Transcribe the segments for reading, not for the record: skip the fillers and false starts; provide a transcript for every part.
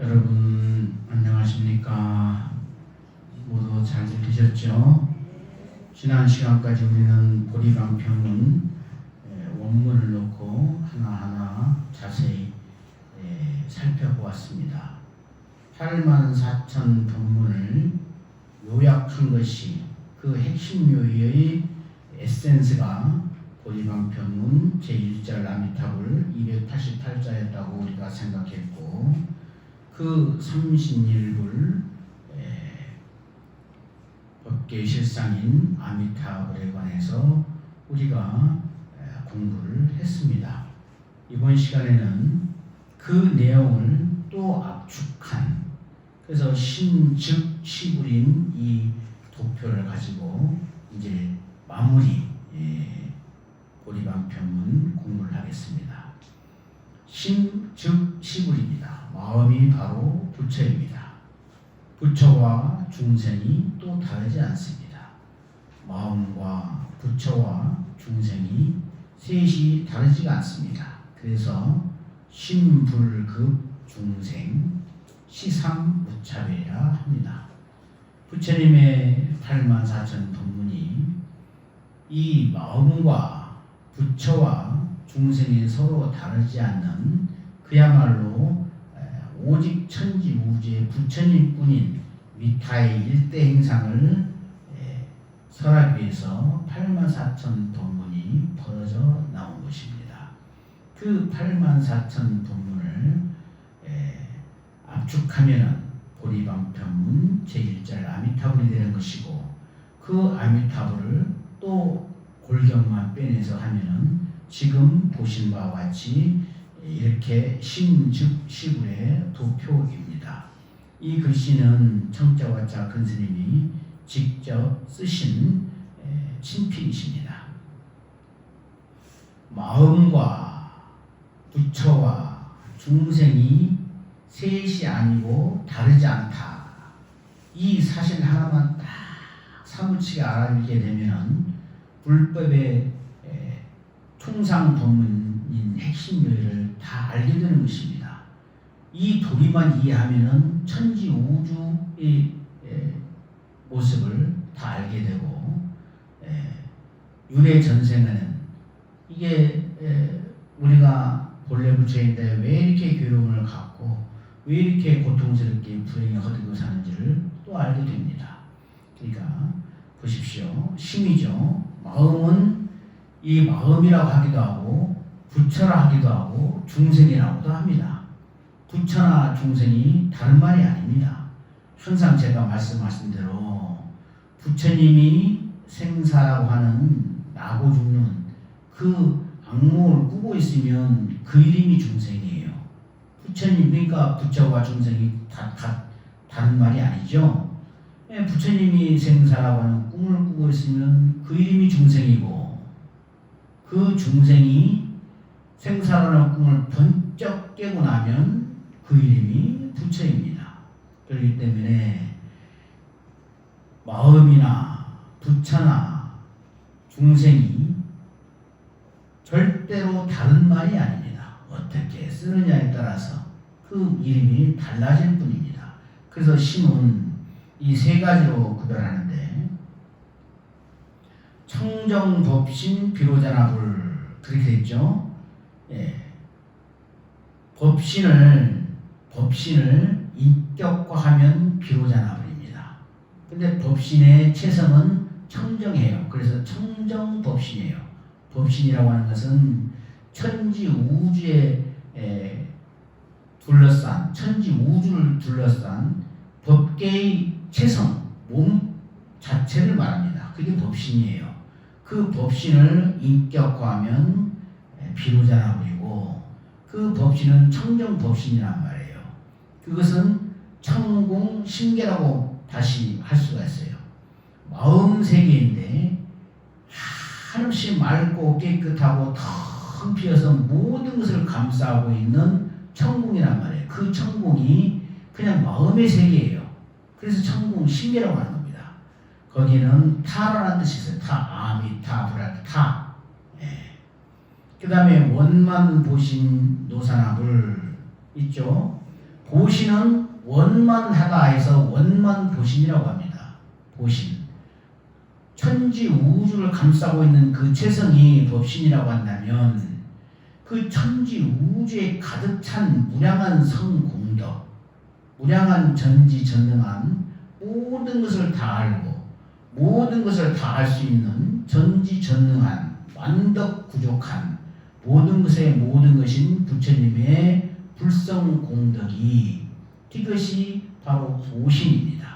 여러분 안녕하십니까? 모두 잘 들으셨죠? 지난 시간까지 우리는 보리방편문 원문을 놓고 하나하나 자세히 살펴보았습니다. 84,000 본문을 요약한 것이 그 핵심 요의의 에센스가 보리방편문 제1절 아미타불 288자였다고 우리가 생각했고, 그 31불 법계의 실상인 아미타불에 관해서 우리가 공부를 했습니다. 이번 시간에는 그 내용을 또 압축한, 그래서 신즉 시불인 이 도표를 가지고 이제 마무리 보리방편문 공부를 하겠습니다. 신즉 시불입니다. 마음이 바로 부처입니다. 부처와 중생이 또 다르지 않습니다. 마음과 부처와 중생이 셋이 다르지가 않습니다. 그래서 신불급 중생 시삼무차별이라 합니다. 부처님의 84,000 법문이 이 마음과 부처와 중생이 서로 다르지 않는 그야말로 오직 천지우주의 부처님뿐인 미타의 일대 행상을 설하기 위해서 84,000 법문이 벌어져 나온 것입니다. 그 84,000 법문을 압축하면 보리방편문 제1절 아미타불이 되는 것이고, 그 아미타불을 또 골경만 빼내서 하면은 지금 보신 바와 같이 이렇게 신즉 시불의 도표입니다. 이 글씨는 청자와자 근스님이 직접 쓰신 친필이십니다. 마음과 부처와 중생이 셋이 아니고 다르지 않다. 이 사실 하나만 딱 사무치게 알아들게 되면 불법의 통상 법문인 핵심 요의를 다 알게 되는 것입니다. 이 도리만 이해하면은 천지 우주의 모습을 다 알게 되고, 윤회 전생에는 이게 우리가 본래 부처인데 왜 이렇게 괴로움을 갖고 왜 이렇게 고통스럽게 불행에 허들고 사는지를 또 알게 됩니다. 그러니까 보십시오. 심이죠. 마음은 이 마음이라고 하기도 하고 부처라 하기도 하고 중생이라고도 합니다. 부처나 중생이 다른 말이 아닙니다. 항상 제가 말씀하신 대로 부처님이 생사라고 하는 나고 죽는 그 악몽을 꾸고 있으면 그 이름이 중생이에요. 부처님, 그러니까 부처와 중생이 다른 말이 아니죠. 부처님이 생사라고 하는 꿈을 꾸고 있으면 그 이름이 중생이고, 그 중생이 생사라는 꿈을 번쩍 깨고 나면 그 이름이 부처입니다. 그렇기 때문에 마음이나 부처나 중생이 절대로 다른 말이 아닙니다. 어떻게 쓰느냐에 따라서 그 이름이 달라질 뿐입니다. 그래서 심은 이 세 가지로 구별하는데, 청정법신 비로자나불 그렇게 됐죠. 법신을 인격화하면 비로자나불입니다. 근데 법신의 체성은 청정해요. 그래서 청정법신이에요. 법신이라고 하는 것은 천지 우주에 둘러싼, 천지 우주를 둘러싼 법계의 체성, 몸 자체를 말합니다. 그게 법신이에요. 그 법신을 인격화하면 비로자나불이고, 그 법신은 청정법신이란 말이에요. 그것은 청공심계라고 다시 할 수가 있어요. 마음 세계인데 한없이 맑고 깨끗하고 텅 비어서 모든 것을 감싸고 있는 청공이란 말이에요. 그 청공이 그냥 마음의 세계예요. 그래서 청공 심계라고 하는 겁니다. 거기는 타라는 뜻이 있어요. 타, 아미타, 브라타, 타. 그 다음에 원만 보신 노사나불 있죠. 보신은 원만하다 해서 원만보신이라고 합니다. 보신. 천지 우주를 감싸고 있는 그 체성이 법신이라고 한다면 그 천지 우주에 가득 찬 무량한 성공덕, 무량한 전지전능한 모든 것을 다 알고 모든 것을 다 알 수 있는 전지전능한 완덕구족한 모든 것의 모든 것인 부처님의 불성공덕이 이것이 바로 보신입니다.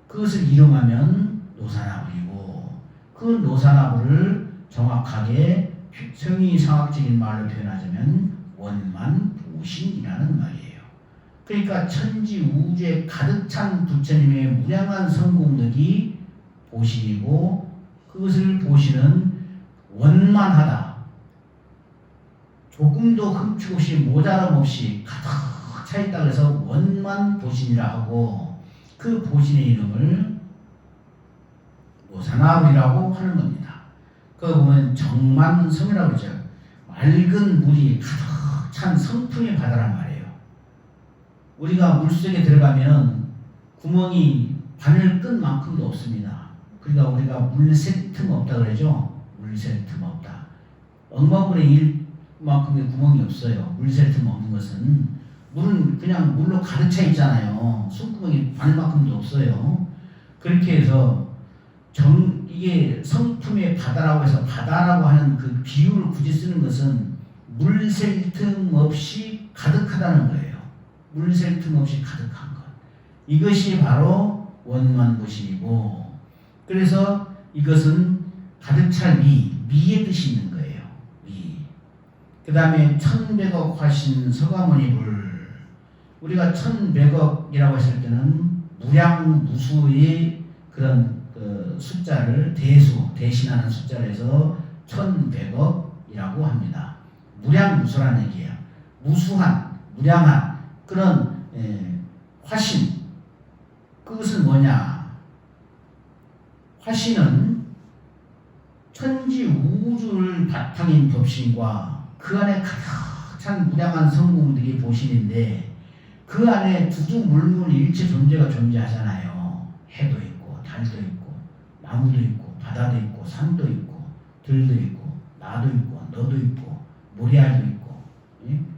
그것을 이름하면 노사나불이고 그 노사나불을 정확하게 성의상학적인 말로 표현하자면 원만보신이라는 말이에요. 그러니까 천지 우주에 가득 찬 부처님의 무량한 성공덕이 보신이고 그것을 보시는 원만하다. 조금도 흠축 없이 모자람 없이 가득 차 있다 그래서 원만보신이라 하고 그 보신의 이름을 노사나불이라고 하는 겁니다. 그거 보면 정만성이라고 그러죠. 맑은 물이 가득 찬 성품의 바다란 말이에요. 우리가 물속에 들어가면 구멍이 바늘 끝만큼도 없습니다. 그러니까 우리가 물 새 틈 없다 그러죠. 물 새 틈 없다. 엉망물에 일만큼의 구멍이 없어요. 물 새 틈 없는 것은 물은 그냥 물로 가득 차 있잖아요. 숨구멍이 바늘만큼도 없어요. 그렇게 해서 이게 성품의 바다라고 해서 바다라고 하는 그 비유를 굳이 쓰는 것은 물 셀 틈 없이 가득하다는 거예요. 물 셀 틈 없이 가득한 것. 이것이 바로 원만보신이고 그래서 이것은 가득 찰 미의 뜻이 있는 거예요. 미. 그 다음에 1100억 화신 서가모니불 우리가 1100억이라고 했을 때는 무량무수의 그런 숫자를 대신하는 숫자를 해서 1100억이라고 합니다. 무량무수라는 얘기예요. 무수한, 무량한 그런 화신. 그것은 뭐냐? 화신은 천지 우주를 바탕인 법신과 그 안에 가득 찬 무량한 성공들이 보신인데 그 안에 두두물물 일체 존재가 존재하잖아요. 해도 있고 달도 있고 나무도 있고 바다도 있고 산도 있고 들도 있고 나도 있고 너도 있고 모래알도 있고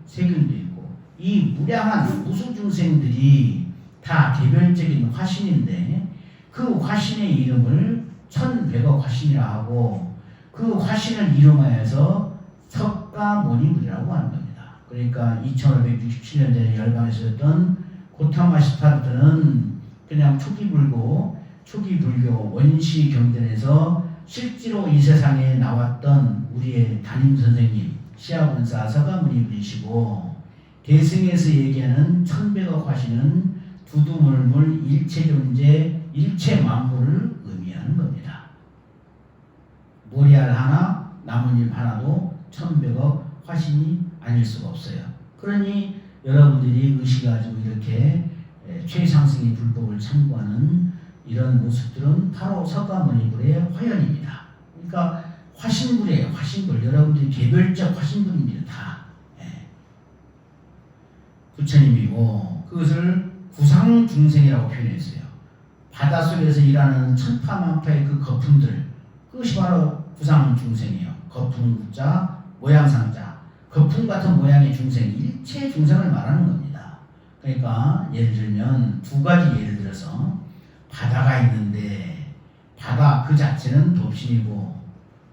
세균도 있고 이 무량한 무수중생들이 다 개별적인 화신인데 그 화신의 이름을 1100억 화신이라 하고 그 화신을 이름하여서 석가모니불이라고 하는 겁니다. 그러니까 2567년전에 열반에서 했던 고타마 시타르트는 그냥 초기불교 원시 경전에서 실제로 이 세상에 나왔던 우리의 담임 선생님 시아본사 석가모니불이시고 대승에서 얘기하는 1100억 화신은 두두물물 일체 존재 일체 만물을 의미하는 겁니다. 모래알 하나 나뭇잎 하나도 1100억 화신이 아닐 수가 없어요. 그러니 여러분들이 의식가지고 이렇게 최상승의 불법을 참고하는 이런 모습들은 바로 석가모니불의 화연입니다. 그러니까 화신불이에요. 화신불. 여러분들이 개별적 화신불입니다. 다. 부처님이고 그것을 구상중생이라고 표현했어요. 바닷속에서 일하는 천파만파의 그 거품들 그것이 바로 구상중생이에요. 거품자 모양상자 거품 같은 모양의 중생 일체 중생을 말하는 겁니다. 그러니까 예를 들면 두 가지 예를 들어서 바다가 있는데 바다 그 자체는 법신이고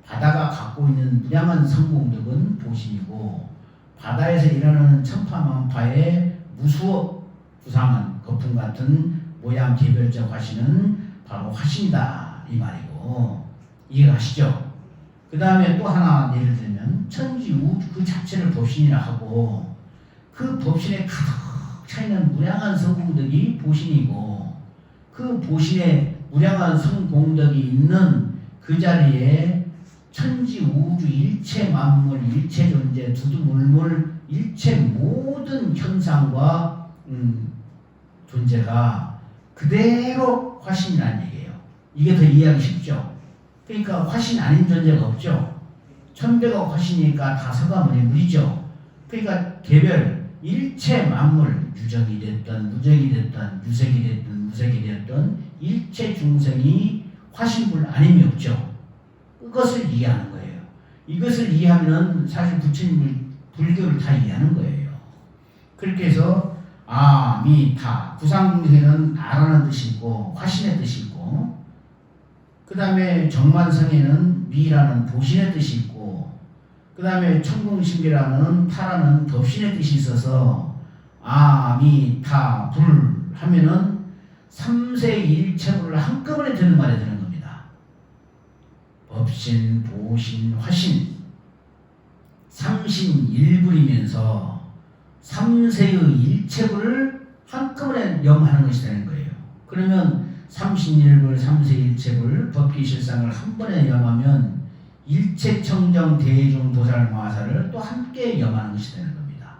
바다가 갖고 있는 무량한 성공덕은 보신이고 바다에서 일하는 천파만파의 무수업 구상한 거품 같은 모양 개별적 화신은 바로 화신이다 이 말이고 이해가시죠? 그 다음에 또 하나 예를 들면 천지 우주 그 자체를 법신이라 하고 그 법신에 가득 차있는 무량한 성공덕이 보신이고 그 보신에 무량한 성공덕이 있는 그 자리에 천지 우주 일체 만물 일체 존재 두두물물 일체 모든 현상과 존재가 그대로 화신이라는 얘기예요. 이게 더 이해하기 쉽죠. 그러니까 화신 아닌 존재가 없죠. 1100억 화신이니까 다 석가모니불이죠. 그러니까 개별 일체 만물 유적이 됐든 무적이 됐든 유색이 됐든 무색이 됐든 일체 중생이 화신불 아님이 없죠. 그것을 이해하는 거예요. 이것을 이해하면 사실 부처님 불교를 다 이해하는 거예요. 그렇게 해서 아미타 구상중생은 아라는 뜻이 있고 화신의 뜻이 있고, 그 다음에 정만성에는 미라는 보신의 뜻이 있고, 그 다음에 천공신비라는 타라는 덥신의 뜻이 있어서 아미타 불 하면은 삼세일체불을 한꺼번에 드는 말이 되는 겁니다. 법신, 보신, 화신 삼신일불이면서 삼세의 일체불을 한꺼번에 염하는 것이 되는 거예요. 그러면 삼신일불, 삼세일체불, 법기실상을 한 번에 염하면 일체청정 대중 보살마사를 또 함께 염하는 것이 되는 겁니다.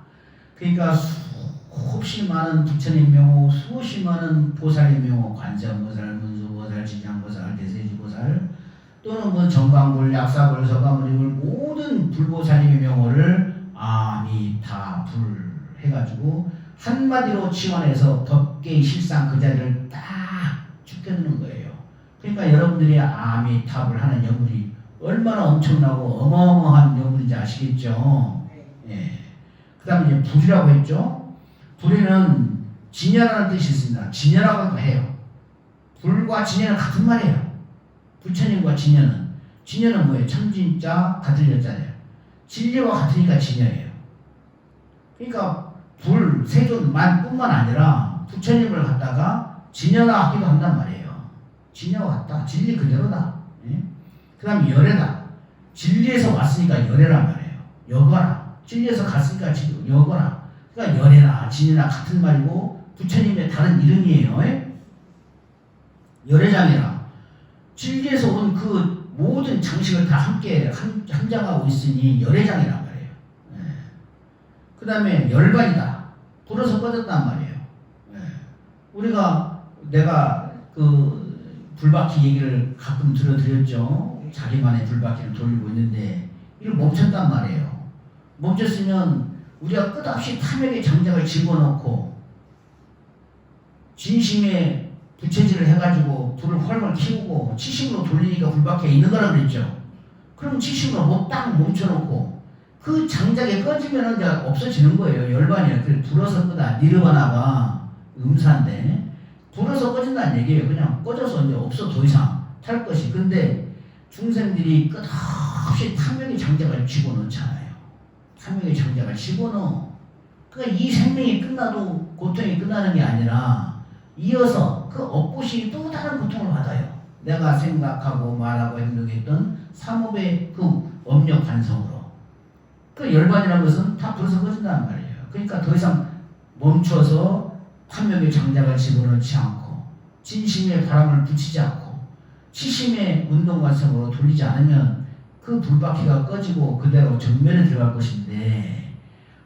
그러니까 수없이 많은 부처님 명호, 수없이 많은 보살의 명호, 관세음보살, 문수보살, 진양보살, 대세지보살, 또는 뭐 정광불, 약사불, 서가모니불 모든 불보살님의 명호를 아미타불 해가지고 한마디로 치환해서 법계의 실상 그 자리를 딱 죽여두는 거예요. 그러니까 여러분들이 아미타불 하는 영물이 얼마나 엄청나고 어마어마한 영물인지 아시겠죠? 예. 그 다음에 이제 불이라고 했죠? 불에는 진여라는 뜻이 있습니다. 진여라고 해요. 불과 진여는 같은 말이에요. 부처님과 진여는 뭐예요? 천진자 같은 여자예요. 진리와 같으니까 진여예요. 그러니까 불, 세존만 뿐만 아니라 부처님을 갖다가 진여라 하기도 한단 말이에요. 진여와 같다. 진리 그대로다. 예? 그 다음에 열애다. 진리에서 왔으니까 열애란 말이에요. 여거라. 진리에서 갔으니까 여거라. 그러니까 열애나 진리나 같은 말이고 부처님의 다른 이름이에요. 예? 열애장이라. 진리에서 온 그 모든 장식을 다 함께 함장하고 있으니 열애장이란 말이에요. 예. 그 다음에 열반이다. 불어서 꺼졌단 말이에요. 예. 내가 그 불바퀴 얘기를 가끔 들어드렸죠. 자기만의 불바퀴를 돌리고 있는데 이를 멈췄단 말이에요. 멈췄으면 우리가 끝없이 탐욕의 장작을 집어넣고 진심의 부채질을 해가지고 불을 훨훨 키우고 치심으로 돌리니까 불바퀴가 있는 거라 그랬죠. 그럼 치심으로 딱 멈춰놓고 그 장작이 꺼지면 이제 없어지는 거예요. 열반이에요. 그래 불어서 끄다. 니르바나가 음사인데 불어서 꺼진다는 얘기예요. 그냥 꺼져서 이제 없어 더 이상 탈 것이. 근데 중생들이 끝없이 탐욕의 장작을 집어넣잖아요. 탐욕의 장작을 집어넣어. 그러니까 이 생명이 끝나도 고통이 끝나는 게 아니라 이어서 그 업보시 또 다른 고통을 받아요. 내가 생각하고 말하고 행동했던 삼업의 그 업력 반성으로. 그 열반이라는 것은 다 불어서 꺼진다는 말이에요. 그러니까 더 이상 멈춰서 탐욕의 장작을 집어넣지 않고 진심의 바람을 붙이지 않고 치심의 운동관성으로 돌리지 않으면 그 불바퀴가 꺼지고 그대로 정면에 들어갈 것인데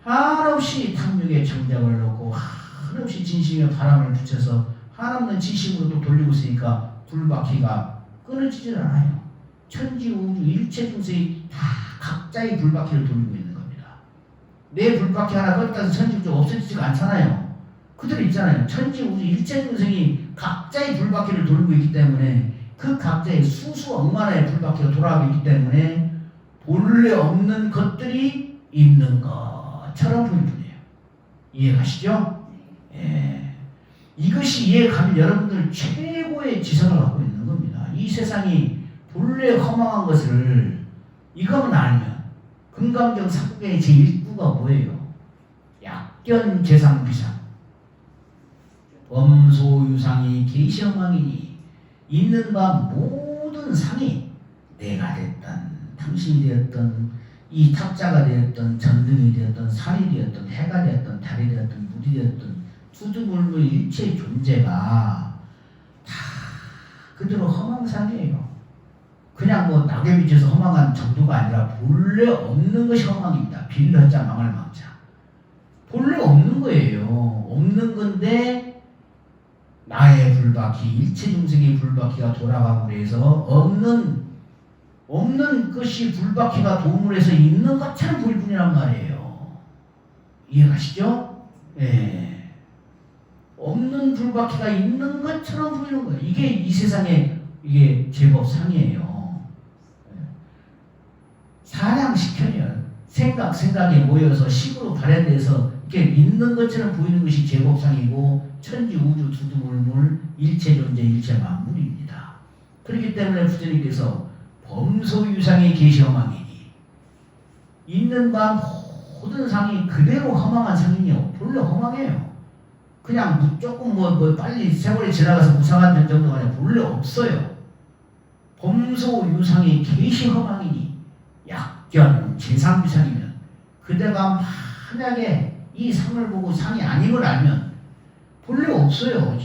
한없이 탐욕의 장작을 넣고 한없이 진심의 바람을 붙여서 한없는 진심으로 또 돌리고 있으니까 불바퀴가 끊어지질 않아요. 천지 우주 일체 중생이 다 각자의 불바퀴를 돌리고 있는 겁니다. 내 불바퀴 하나 껐다 해서 천지 우주 없어지지가 않잖아요. 그대로 있잖아요. 천지 우주 일체 중생이 각자의 불바퀴를 돌리고 있기 때문에 그 각자의 수수 억만의 불바퀴가 돌아가고 있기 때문에 본래 없는 것들이 있는 것처럼 보일 뿐이에요. 이해가시죠? 예. 이것이 이해가면 여러분들 최고의 지성을 갖고 있는 겁니다. 이 세상이 본래 허망한 것을 이것만 알면 금강경 사국의 제1구가 뭐예요? 약견재상비상 범소유상이 계시허망이니 있는 바 모든 상이 내가 됐든 당신이 되었든 이 탑자가 되었든 전등이 되었든 산이 되었든 해가 되었든 달이 되었든 물이 되었든 수두물물 일체 존재가 다 그대로 허망상이에요. 그냥 뭐 낙엽이 져서 허망한 정도가 아니라 본래 없는 것이 허망입니다. 빌러자 망할 망자. 본래 없는 거예요. 없는 건데 나의 불바퀴, 일체 중생의 불바퀴가 돌아가고 그래서 없는 것이 불바퀴가 도움을 해서 있는 것처럼 보일 뿐이란 말이에요. 이해가시죠? 예. 없는 불바퀴가 있는 것처럼 보이는 거예요. 이게 이 세상에 이게 제법 상이에요. 사냥시켜요. 생각에 모여서 식으로 발현돼서 이렇게 있는 것처럼 보이는 것이 제법 상이고 천지 우주 두두물물 일체 존재 일체 만물입니다. 그렇기 때문에 부처님께서 범소유상의 계시허망이니 있는 바 모든 상이 그대로 허망한 상이요. 본래 허망해요. 그냥 조금 빨리 세월이 지나가서 무상한 정도가 아니라 본래 없어요. 범소유상의 계시허망이니 약견 재상유상이면 그대가 만약에 이 상을 보고 상이 아닌 걸 알면 본래 없어요.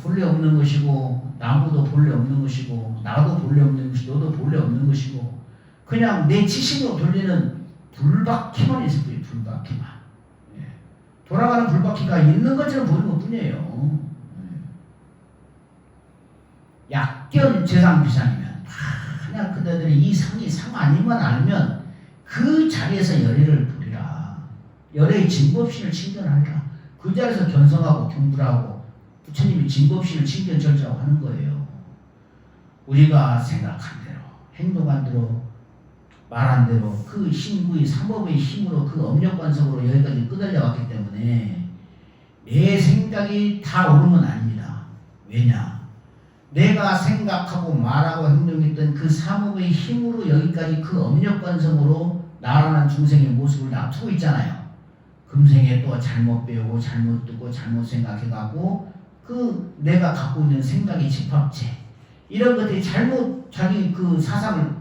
본래 없는 것이고 나무도 본래 없는 것이고 나도 본래 없는 것이고 너도 본래 없는 것이고 그냥 내 지식으로 돌리는 불바퀴만 있을 뿐이에요. 불바퀴만. 예. 돌아가는 불바퀴가 있는 것처럼 보이는 것뿐이에요. 약견 재상비상이면 그냥 그대들이 이 상이 상 아니만 알면 그 자리에서 열애를 부리라. 열애의 진법신을 칭견하리라. 그 자리에서 견성하고 경불하고 부처님이 진법신을 칭견 절자하고 하는 거예요. 우리가 생각한 대로 행동한 대로 말한 대로 그 신구의 삼법의 힘으로 그 업력관성으로 여기까지 끄달려 왔기 때문에 내 생각이 다 옳은 건 아닙니다. 왜냐? 내가 생각하고 말하고 행동했던 그 삼업의 힘으로 여기까지 그 업력관성으로 나라는 중생의 모습을 납두고 있잖아요. 금생에 또 잘못 배우고 잘못 듣고 잘못 생각해가고 그 내가 갖고 있는 생각의 집합체 이런 것들이 잘못 자기 그 사상을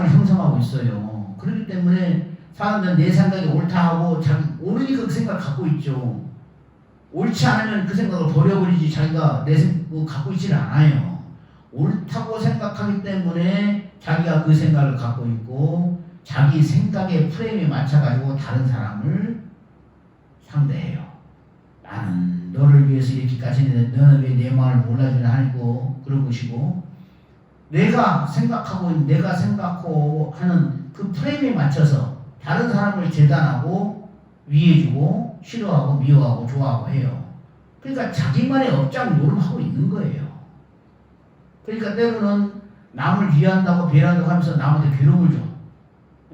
형성하고 있어요. 그렇기 때문에 사람들은 내 생각이 옳다 하고 자기 옳으니까 그 생각을 갖고 있죠. 옳지 않으면 그 생각을 버려버리지 자기가 내 생각을 갖고 있지는 않아요. 옳다고 생각하기 때문에 자기가 그 생각을 갖고 있고 자기 생각의 프레임에 맞춰가지고 다른 사람을 상대해요. 나는 너를 위해서 이렇게까지 했는데 너는 왜 내 마음을 몰라주냐 하고 그런 것이고 내가 생각하고 하는 그 프레임에 맞춰서 다른 사람을 재단하고 위해주고 싫어하고 미워하고 좋아하고 해요. 그러니까 자기만의 업장 노름하고 있는 거예요. 그러니까 때로는 남을 위한다고 배려한다고 하면서 남한테 괴로움을 줘.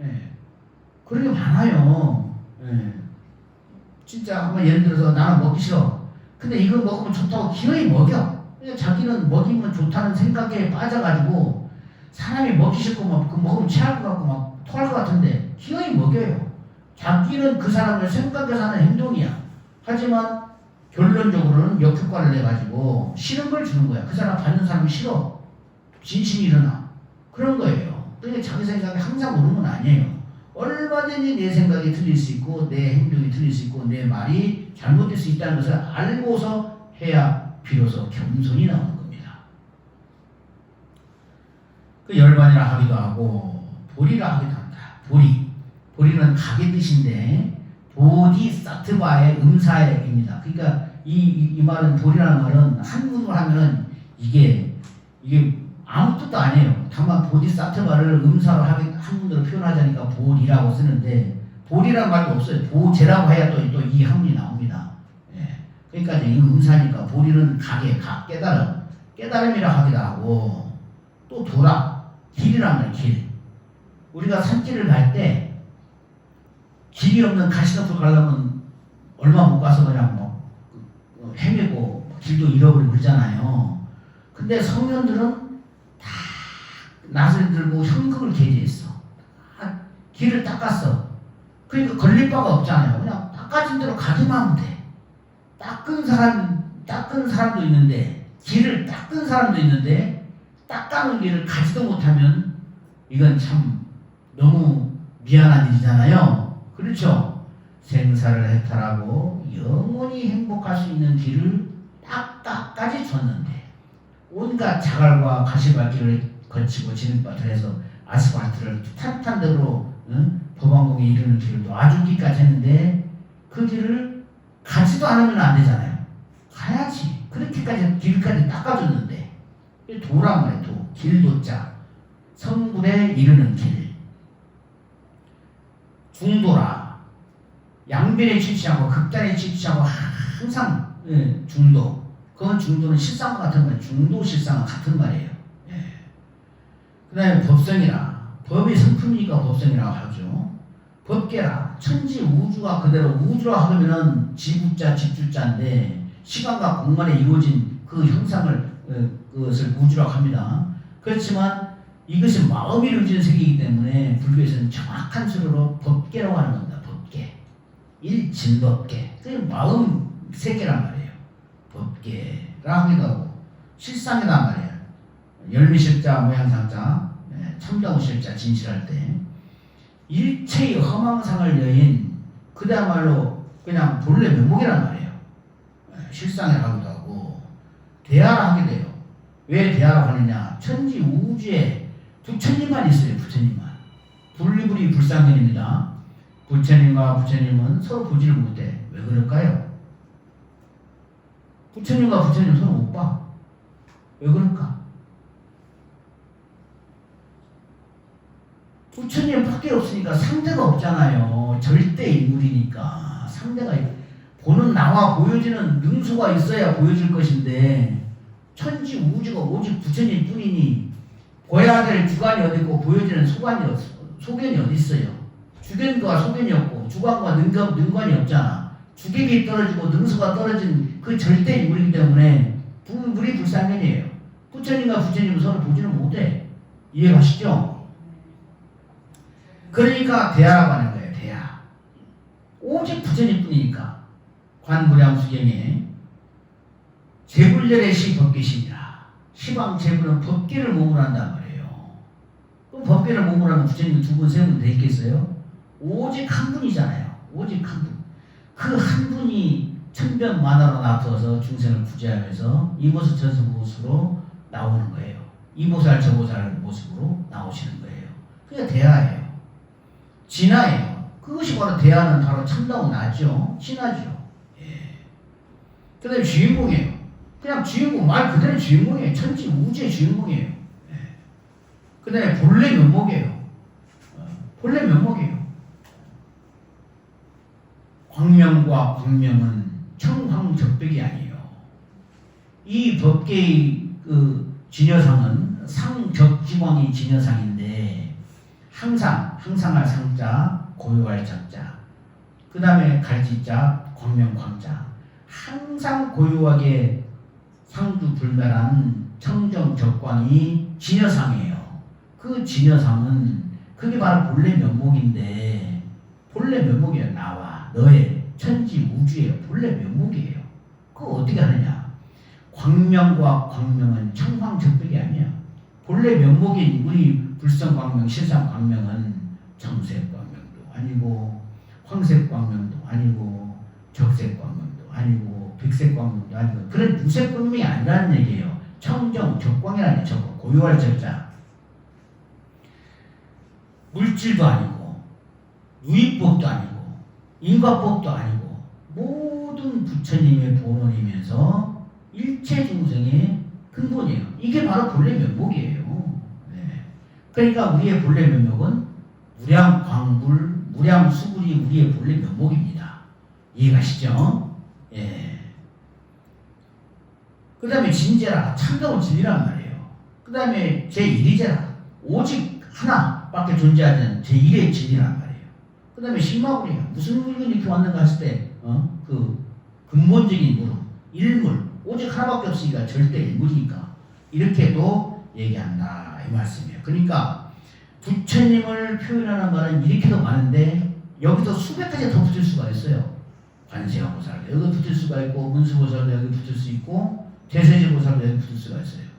예. 그런 게 많아요. 예. 진짜 한번 예를 들어서 나는 먹기 싫어. 근데 이거 먹으면 좋다고 기어이 먹여. 그러니까 자기는 먹이면 좋다는 생각에 빠져가지고 사람이 먹기 싫고 막 그 먹으면 체할 것 같고 막 토할 것 같은데 기어이 먹여요. 자기는 그 사람을 생각해서 하는 행동이야. 하지만 결론적으로는 역효과를 내가지고 싫은 걸 주는 거야. 그 사람 받는 사람이 싫어. 진심이 일어나. 그런 거예요. 그러니까 자기 생각이 항상 옳은 건 아니에요. 얼마든지 내 생각이 틀릴 수 있고 내 행동이 틀릴 수 있고 내 말이 잘못될 수 있다는 것을 알고서 해야 비로소 겸손이 나오는 겁니다. 그 열반이라 하기도 하고 보리라 하기도 한다. 보리는 각의 뜻인데 보디사트바의 음사입니다. 그러니까 이 말은 보리라는 말은 한문으로 하면은 이게 아무 뜻도 아니에요. 다만 보디사트바를 음사로 한문으로 표현하자니까 보리라고 쓰는데 보리라는 말도 없어요. 보제라고 해야 또 이 한문이 나옵니다. 예. 그러니까 이제 이 음사니까 보리는 각의 깨달음이라 하기도 하고 또 도라 길이란 말이에요. 길. 우리가 산길을 갈 때 길이 없는 가시밭으로 가려면 얼마 못 가서 그냥 뭐 헤매고 길도 잃어버리고 그러잖아요. 근데 성현들은 다 낫을 들고 현금을 개지했어. 길을 닦았어. 그러니까 걸릴 바가 없잖아요. 그냥 닦아진 대로 가기만 하면 돼. 닦은 사람도 있는데 길을 닦은 사람도 있는데 닦아놓은 길을 가지도 못하면 이건 참 너무 미안한 일이잖아요. 그렇죠? 생사를 해탈하고 영원히 행복할 수 있는 길을 딱까지 줬는데 온갖 자갈과 가시밭길을 거치고 진흙밭을 해서 아스팔트를 탄탄대로 법왕궁에 이르는 길을 놔주기까지 했는데 그 길을 가지도 않으면 안 되잖아요. 가야지. 그렇게까지 길까지 닦아줬는데 도란 말이에요. 도. 길도자. 성불에 이르는 길. 중도라. 양변에 치치하고 극단에 치치하고 항상 중도. 그건 중도는 실상과 같은 말이에요. 중도 실상과 같은 말이에요. 예. 그 다음에 법성이라. 법이 성품이니까 법성이라고 하죠. 법계라. 천지 우주가 그대로 우주라 하면은 지구자 집주자인데 시간과 공간에 이루어진 그 형상을 그것을 우주라고 합니다. 그렇지만 이것이 마음이 이루어진 세계이기 때문에 불교에서는 정확한 수로로 법계라고 하는 겁니다. 법계. 일진법계. 그게 마음 세계란 말이에요. 법계라 하기도 하고 실상이란 말이에요. 열미실자 모양상자 참다우실자 진실할 때 일체의 허망상을 여인 그다음말로 그냥 본래 면목이란 말이에요. 실상이라 하기도 하고 대하라 하게 돼요. 왜 대하라고 하느냐. 천지 우주에 부처님만 있어요. 부처님만. 분리불이 불상견입니다. 부처님과 부처님은 서로 보지를 못해. 왜 그럴까요? 부처님과 부처님 서로 못 봐. 왜 그럴까? 부처님 밖에 없으니까 상대가 없잖아요. 절대 인물이니까. 상대가 보는 나와 보여지는 능수가 있어야 보여질 것인데 천지 우주가 오직 부처님 뿐이니 보여야 될 주관이 어디 있고 보여지는 소견이 어디 있어요. 주견과 소견이 없고 주관과 능관이 없잖아. 주객이 떨어지고 능수가 떨어진 그 절대 인물이기 때문에 물이 불상견이에요. 부처님과 부처님은 서로 보지는 못해. 이해가시죠? 그러니까 대하라고 하는 거예요. 대하. 오직 부처님 뿐이니까. 관무량수경에 제불열의 시 법계시니라. 시방제불은 법계를 몸으로 한단 말이에요. 그럼 법계를 몸으로 하면 부처님 두 분, 세 분 돼 있겠어요? 오직 한 분이잖아요. 오직 한 분. 그 한 분이 천변만화로 나서서 중생을 구제하면서 이보살 저보살로 나오는 거예요. 이보살 저보살 모습으로 나오시는 거예요. 그게 대하예요. 진화예요. 그것이 바로 대하는 바로 참다운 나죠. 진화죠. 예. 그 다음에 주인공이에요. 그냥 주인공, 말 그대로 주인공이에요. 천지 우주의 주인공이에요. 예. 그 다음에 본래 면목이에요. 본래 면목이에요. 광명과 광명은 청황적백이 아니에요. 이 법계의 그 진여상은 상적지광이 진여상인데 항상할 상자, 고요할 적자, 그 다음에 갈지자, 광명광자, 항상 고요하게 상두불멸한 청정적광이 진여상이에요. 그 진여상은 그게 바로 본래 면목인데 본래 면목이에요. 나와 너의 천지 우주의 본래 면목이에요. 그거 어떻게 하느냐. 광명과 광명은 청황적백이 아니야. 본래 면목인 우리 불성광명, 실상광명은 정색광명도 아니고 황색광명도 아니고 적색광명도 아니고 백색광명도 아니고 그런 유색광명이 아니라는 얘기예요. 청정, 적광이라는 적광, 고요할 적자. 물질도 아니고 유의법도 아니고 인과법도 아니고 모든 부처님의 본원이면서 일체 중생의 근본이에요. 이게 바로 본래 면목이에요. 네. 그러니까 우리의 본래 면목은 무량광불, 무량수불이 우리의 본래 면목입니다. 이해가시죠? 예. 그 다음에 진제라, 참다운 진리란 말이에요. 그 다음에 제1이제라, 오직 하나밖에 존재하는 제1의 진리란 말이에요. 그 다음에 신마불이에요. 무슨 물건이 이렇게 왔는가 했을 때, 그 근본적인 물음, 일물, 오직 하나밖에 없으니까 절대 일물이니까 이렇게도 얘기한다 이 말씀이에요. 그러니까 부처님을 표현하는 말은 이렇게도 많은데 여기서 수백 가지 더 붙을 수가 있어요. 관세음보살 여기 붙을 수가 있고 문수보살도 여기 붙을 수 있고 대세지보살도 여기 붙을 수가 있어요.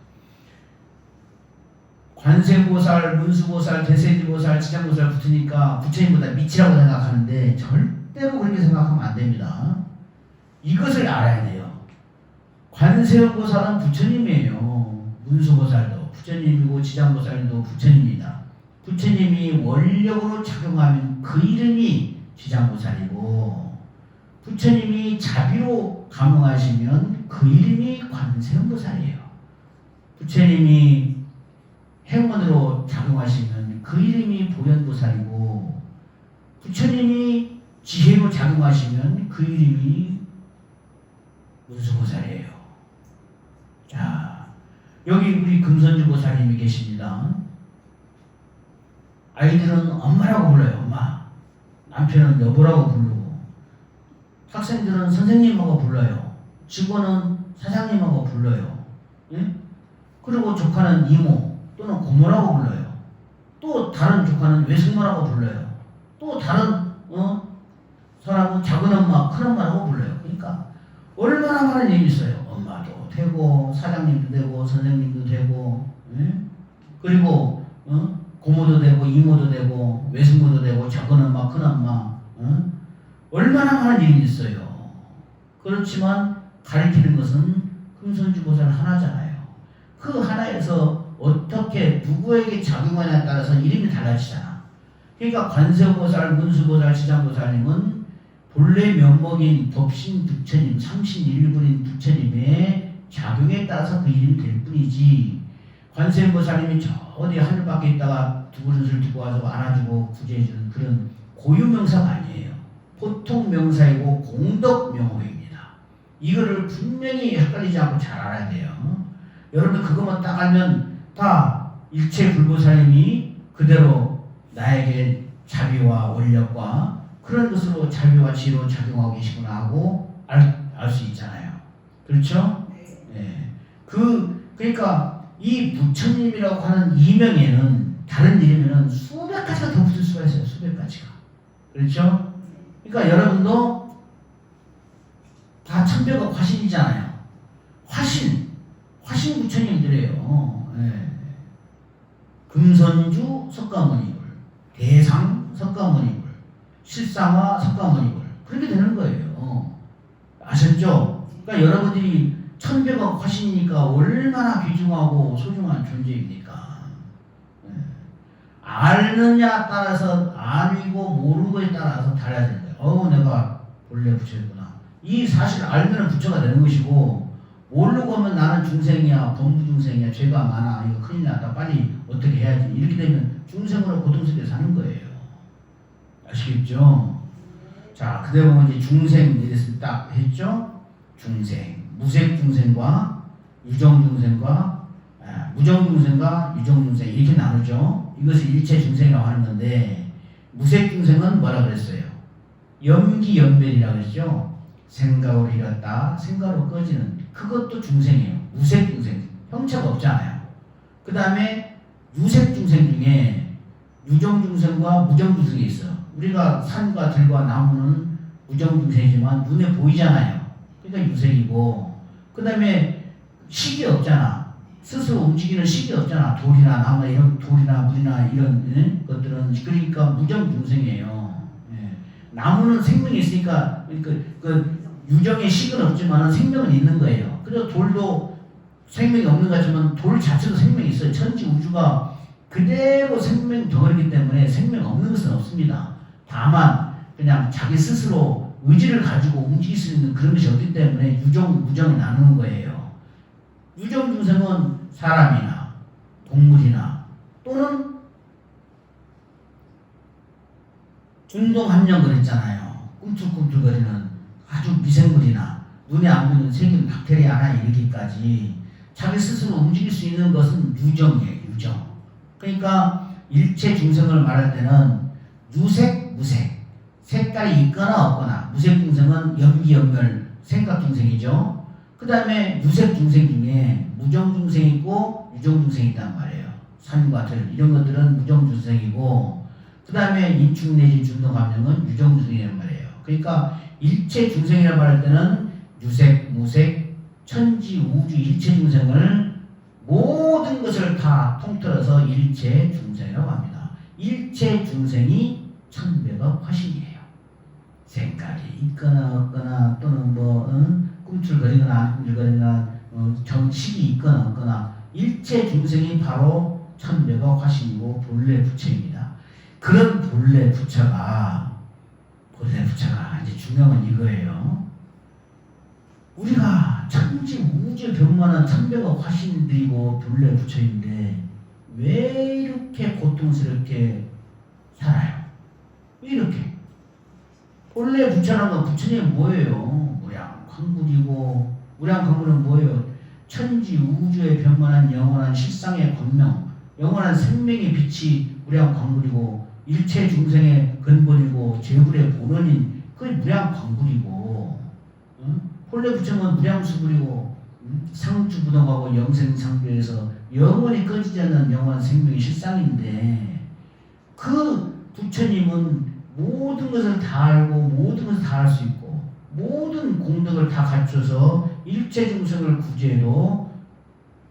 관세음보살, 문수보살, 대세지보살, 지장보살 붙으니까 부처님보다 밑이라고 생각하는데 절대로 그렇게 생각하면 안 됩니다. 이것을 알아야 돼요. 관세음보살은 부처님이에요. 문수보살도 부처님이고 지장보살도 부처님입니다. 부처님이 원력으로 작용하면 그 이름이 지장보살이고 부처님이 자비로 감응하시면 그 이름이 관세음보살이에요. 부처님이 행원으로 작용하시면 그 이름이 보현보살이고 부처님이 지혜로 작용하시면 그 이름이 문수보살이에요. 자, 여기 우리 금선주 보살님이 계십니다. 아이들은 엄마라고 불러요. 엄마. 남편은 여보라고 부르고, 학생들은 선생님하고 불러요. 직원은 사장님하고 불러요. 예? 그리고 조카는 이모 또는 고모라고 불러요. 또 다른 조카는 외숙모라고 불러요. 또 다른 사람은 작은 엄마, 큰 엄마라고 불러요. 그러니까 얼마나 많은 일이 있어요. 엄마도 되고 사장님도 되고 선생님도 되고, 예? 그리고 고모도 되고 이모도 되고 외숙모도 되고 작은 엄마, 큰 엄마, 얼마나 많은 일이 있어요. 그렇지만 가리키는 것은 금선주보살 하나잖아요. 그 하나에서 어떻게 누구에게 작용하냐에 따라서 이름이 달라지잖아. 그러니까 관세음보살, 문수보살, 지장보살님은 본래 면목인 법신 부처님, 참신 일분인 부처님의 작용에 따라서 그 이름이 될 뿐이지, 관세음보살님이 저 어디 하늘 밖에 있다가 두부릇을 두고 와서 안아주고 구제해주는 그런 고유명사가 아니에요. 보통 명사이고 공덕 명호입니다. 이거를 분명히 헷갈리지 않고 잘 알아야 돼요. 여러분들 그것만 딱 알면 다 일체 불보살님이 그대로 나에게 자비와 원력과 그런 것으로 자비와 지혜로 작용하고 계시구나 하고 알 수 있잖아요. 그렇죠? 네. 그러니까 이 부처님이라고 하는 이명에는 다른 이름에는 수백 가지가 더 붙을 수가 있어요. 수백 가지가. 그렇죠? 그러니까 여러분도 다 천백억 화신이잖아요. 화신 부처님들이에요. 네. 금선주 석가모니불, 대상 석가모니불, 실상화 석가모니불, 그렇게 되는 거예요. 아셨죠? 그러니까 여러분들이 천백억 화신이니까 얼마나 귀중하고 소중한 존재입니까? 네. 알느냐 따라서, 알고 모르는 거에 따라서 달라지는 거예요. 내가 본래 부처였구나. 이 사실을 알면 부처가 되는 것이고, 모르고 하면 나는 중생이야, 범부중생이야, 죄가 많아, 이거 큰일 났다, 빨리 어떻게 해야지, 이렇게 되면 중생으로 고통 속에 사는 거예요. 아시겠죠? 자, 그대 보면 이제 중생 이랬을 때 딱 했죠? 중생, 무색중생과 유정중생과 무정중생과 유정중생 이렇게 나누죠. 이것을 일체중생이라고 하는 건데, 무색중생은 뭐라 그랬어요? 염기연멸이라고 했죠. 생각으로 이뤘다, 생각으로 꺼지는, 그것도 중생이에요. 무색중생, 형체가 없잖아요. 그 다음에 유색중생 중에 유정중생과 무정중생이 있어요. 우리가 산과 들과 나무는 무정중생이지만 눈에 보이잖아요. 그러니까 유색이고, 그 다음에 식이 없잖아. 스스로 움직이는 식이 없잖아. 돌이나 나무나 이런, 돌이나 물이나 이런 것들은, 그러니까 무정중생이에요. 예. 나무는 생명이 있으니까 그 유정의 식은 없지만 생명은 있는 거예요. 그래서 돌도 생명이 없는 것 같지만 돌 자체도 생명이 있어요. 천지 우주가 그대로 생명 덩어리이기 때문에 생명 없는 것은 없습니다. 다만 그냥 자기 스스로 의지를 가지고 움직일 수 있는 그런 것이 없기 때문에 유정, 무정을 나누는 거예요. 유정 중생은 사람이나 동물이나 또는 중동함령 그랬잖아요. 꿈틀꿈틀거리는 아주 미생물이나 눈에 안 보이는 세균, 박테리아나 이르기까지 자기 스스로 움직일 수 있는 것은 유정이에요. 유정. 그러니까 일체 중생을 말할 때는 유색, 무색, 색깔이 있거나 없거나, 무색 중생은 염기연멸 생각 중생이죠. 그 다음에 유색 중생 중에 무정 중생이 있고 유정 중생이 있단 말이에요. 산과 들 이런 것들은 무정 중생이고, 그 다음에 인축 내지 중동감령은 유정 중생이란 말이에요. 그러니까 일체 중생이라고 말할 때는 유색, 무색, 천지, 우주, 일체 중생을 모든 것을 다 통틀어서 일체 중생이라고 합니다. 일체 중생이 천백억 화신이에요. 생각이 있거나 없거나 또는 꿈틀거리거나 안 꿈틀거리거나 정식이 있거나 없거나 일체 중생이 바로 천백억 화신이고 본래 부처입니다. 그런 본래 부처가 이제 중요한 건 이거예요. 우리가 천지 우주 병만한 천백억 화신들이고 본래 부처인데 왜 이렇게 고통스럽게 살아요? 왜 이렇게? 본래 부처라는 건 부처님 뭐예요? 무량광불이고, 무량광불은 뭐예요? 천지 우주에 변만한 영원한 실상의 광명, 영원한 생명의 빛이 무량광불이고, 일체 중생의 근본이고 제불의 본원인 그 무량광불이고, 응? 본래 부처는 무량수불이고, 응? 상주부동하고 영생상교에서 영원히 꺼지지 않는 영원한 생명의 실상인데, 그 부처님은 모든 것을 다 알고 모든 것을 다 할 수 있고 모든 공덕을 다 갖춰서 일체 중생을 구제로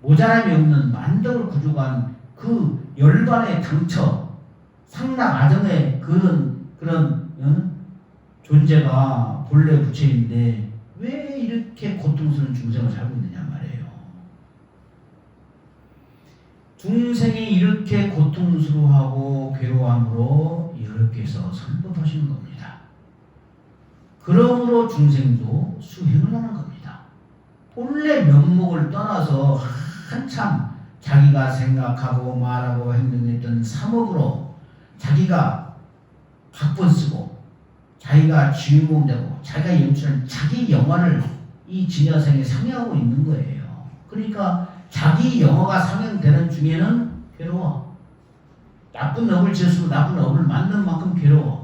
모자람이 없는 만덕을 구족한 그 열반의 당처 상락 아정의 그런 존재가 본래 부처인데 왜 이렇게 고통스러운 중생을 살고 있느냐 말이에요. 중생이 이렇게 고통스러워하고 괴로워함으로 이렇게 해서 설법하시는 겁니다. 그러므로 중생도 수행을 하는 겁니다. 본래 면목을 떠나서 한참 자기가 생각하고 말하고 행동했던 삼업으로 자기가 각본 쓰고 자기가 주인공 되고 자기가 연출한 자기 영화를 이 진여생에 상영하고 있는 거예요. 그러니까 자기 영화가 상영되는 중에는 괴로워. 나쁜 업을 지었으면 나쁜 업을 만든 만큼 괴로워.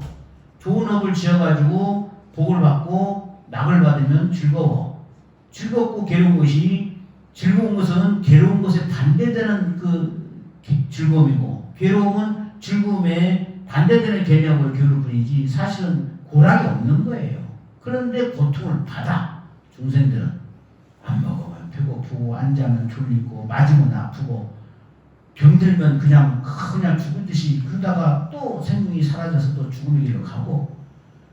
좋은 업을 지어가지고 복을 받고 낙을 받으면 즐거워. 즐겁고 괴로운 것이 즐거운 것은 괴로운 것에 반대되는 그 즐거움이고 괴로움은 즐거움에 반대되는 개념을 기울일 뿐이지 사실은 고락이 없는 거예요. 그런데 고통을 받아. 중생들은 안 먹으면 배고프고 앉으면 졸리고 맞으면 아프고 병들면 그냥 죽은 듯이 그러다가 또 생명이 사라져서 또 죽음의 길로 가고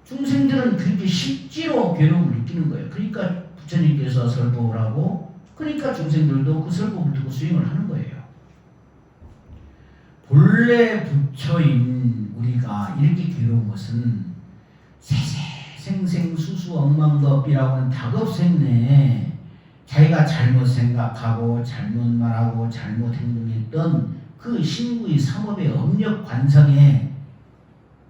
중생들은 그렇게 실제로 괴로움을 느끼는 거예요. 그러니까 부처님께서 설법을 하고 그러니까 중생들도 그 설법을 듣고 수행을 하는 거예요. 본래 부처인 우리가 이렇게 괴로운 것은 세세생생수수 억만겁이라고 하는 다급생내에 자기가 잘못 생각하고 잘못 말하고 잘못 행동했던 그 신구의 삼업의 업력 관성에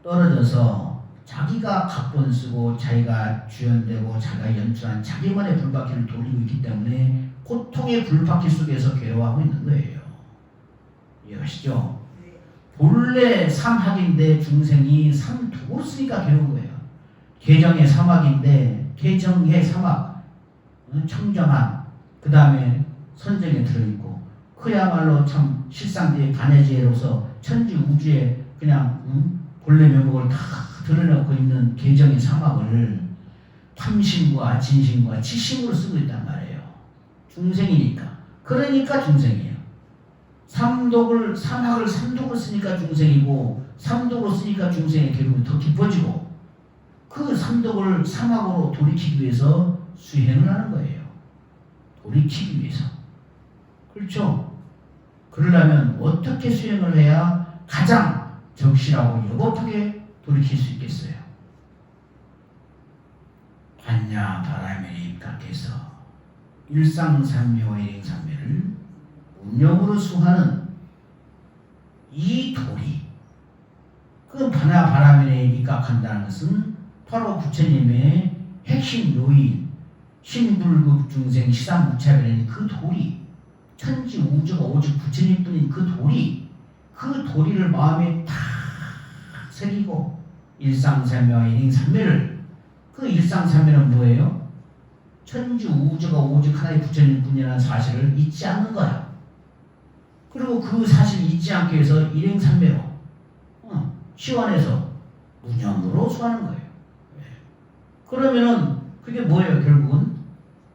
떨어져서 자기가 각본 쓰고 자기가 주연되고 자기가 연출한 자기만의 불바퀴를 돌리고 있기 때문에 고통의 불바퀴 속에서 괴로워하고 있는 거예요. 이해하시죠? 본래 삼학인데 중생이 삼독으로 쓰니까 괴로운 거예요. 개정의 삼학인데 개정의 삼학 청정한 그 다음에 선정에 들어있고 그야말로 참 실상대의 반해지혜로서 천지 우주에 그냥 본래 면목을 다 드러내고 있는 개정의 삼학을 탐심과 진심과 치심으로 쓰고 있단 말이에요. 중생이니까. 그러니까 중생이에요. 삼학을 삼독으로 쓰니까 중생이고 삼독으로 쓰니까 중생의 괴로움이 더 깊어지고 그 삼독을 삼학으로 돌이키기 위해서 수행을 하는 거예요. 돌이키기 위해서. 그렇죠? 그러려면 어떻게 수행을 해야 가장 적실하고 여법하게 돌이킬 수 있겠어요? 반야 바라면에 입각해서 일상산매와 일행산매를 운영으로 수하는 이 도리, 그 반야 바라면에 입각한다는 것은 바로 부처님의 핵심 요인, 신불급 중생 시상무차별인 그 도리, 천지 우주가 오직 부처님뿐인 그 도리, 그 도리를 마음에 다 새기고 일상산매와 일행산매를 그 일상산매는 뭐예요? 천지 우주가 오직 하나의 부처님뿐이라는 사실을 잊지 않는 거야. 그리고 그 사실을 잊지 않기 위해서 일행산매로 시원해서 무념으로 수하는 거예요. 그러면은 그게 뭐예요? 결국은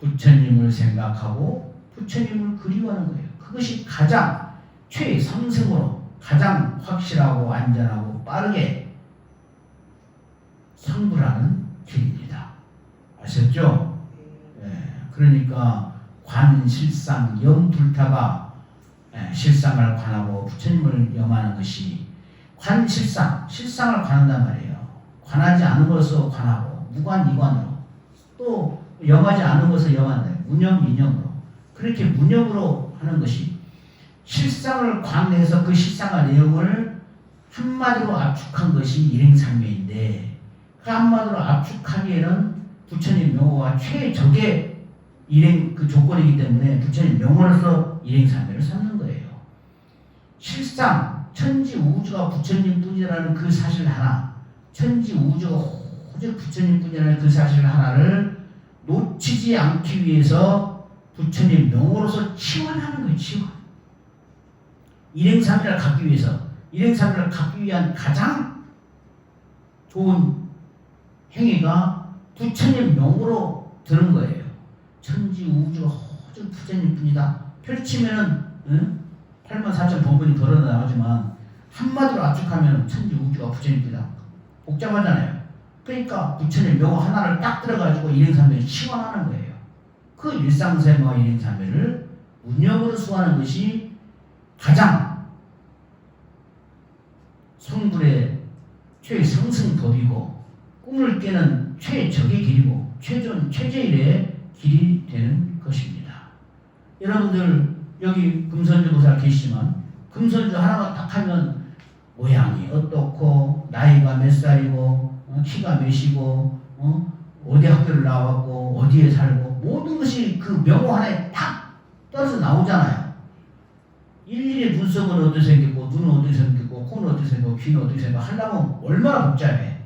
부처님을 생각하고 부처님을 그리워하는 거예요. 그것이 가장 최상승으로 가장 확실하고 안전하고 빠르게 성불하는 길입니다. 아셨죠? 네. 그러니까 관실상 영불타가 실상을 관하고 부처님을 염하는 것이 관실상, 실상을 관한단 말이에요. 관하지 않은 것으로 관하고 무관, 이관으로 또 염하지 않은 것을 염한다. 무념, 이념으로 그렇게 무념으로 하는 것이 실상을 관해서 그 실상의 내용을 한마디로 압축한 것이 일행산매인데 그 한마디로 압축하기에는 부처님 명호가 최적의 일행 그 조건이기 때문에 부처님 명호로서 일행삼매를 삼는 거예요. 실상 천지 우주가 부처님뿐이라는 그 사실 하나, 천지 우주가 오직 부처님뿐이라는 그 사실 하나를 놓치지 않기 위해서 부처님 명호로서 치환하는 거예요. 치환. 일행삼매를 갖기 위해서, 일행삼매를 갖기 위한 가장 좋은 행위가 부처님 명호로 드는 거예요. 천지 우주가 오직 부처님뿐이다. 펼치면은 84,000 본분이 걸어 나오지만 한마디로 압축하면 천지 우주가 부처님뿐이다. 복잡하잖아요. 그러니까 부처님 명호 하나를 딱 들어가지고 일행삼매를 치환하는 거예요. 그 일상생활 일행삼매를 운영으로 수하는 것이 가장 성불의 최성승법이고 꿈을 깨는 최적의 길이고 최제일의 길이 되는 것입니다. 여러분들 여기 금선주 보살 계시지만 금선주 하나만 딱 하면 모양이 어떻고 나이가 몇 살이고 키가 몇이고 어디 학교를 나왔고 어디에 살고 모든 것이 그 명호 하나에 딱 떨어져 나오잖아요. 일일이 눈썹은 어떻게 생겼고 눈은 어떻게 생겼고 코는 어떻게 생겼고 귀는 어떻게 생겼고 하려면 얼마나 복잡해.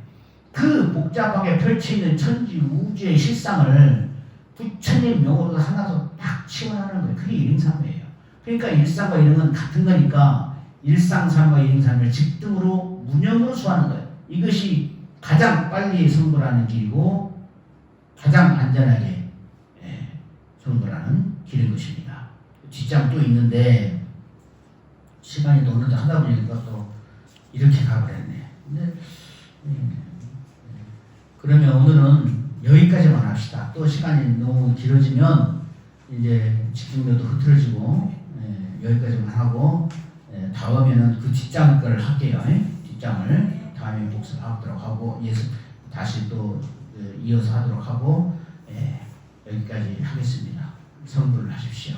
그 복잡하게 펼쳐있는 천지 우주의 실상을 부처님 명호로 하나로 딱 치환하는 거예요. 그게 일행삼매예요. 그러니까 일상과 일행은 같은 거니까 일상삼과 일행삼을 직등으로 문형으로 수하는 거예요. 이것이 가장 빨리 성불하는 길이고 가장 안전하게 성불하는 길인 것입니다. 뒷장 또 있는데 시간이 또 어느덧 하다 보니까 또 이렇게 가버렸네. 근데 그러면 오늘은 여기까지만 합시다. 또 시간이 너무 길어지면 이제 집중력도 흐트러지고 여기까지만 하고 다음에는 그 뒷장 거를 할게요. 뒷장을 다음에 복습하도록 하고 다시 또 이어서 하도록 하고 여기까지 하겠습니다. 성불을 하십시오.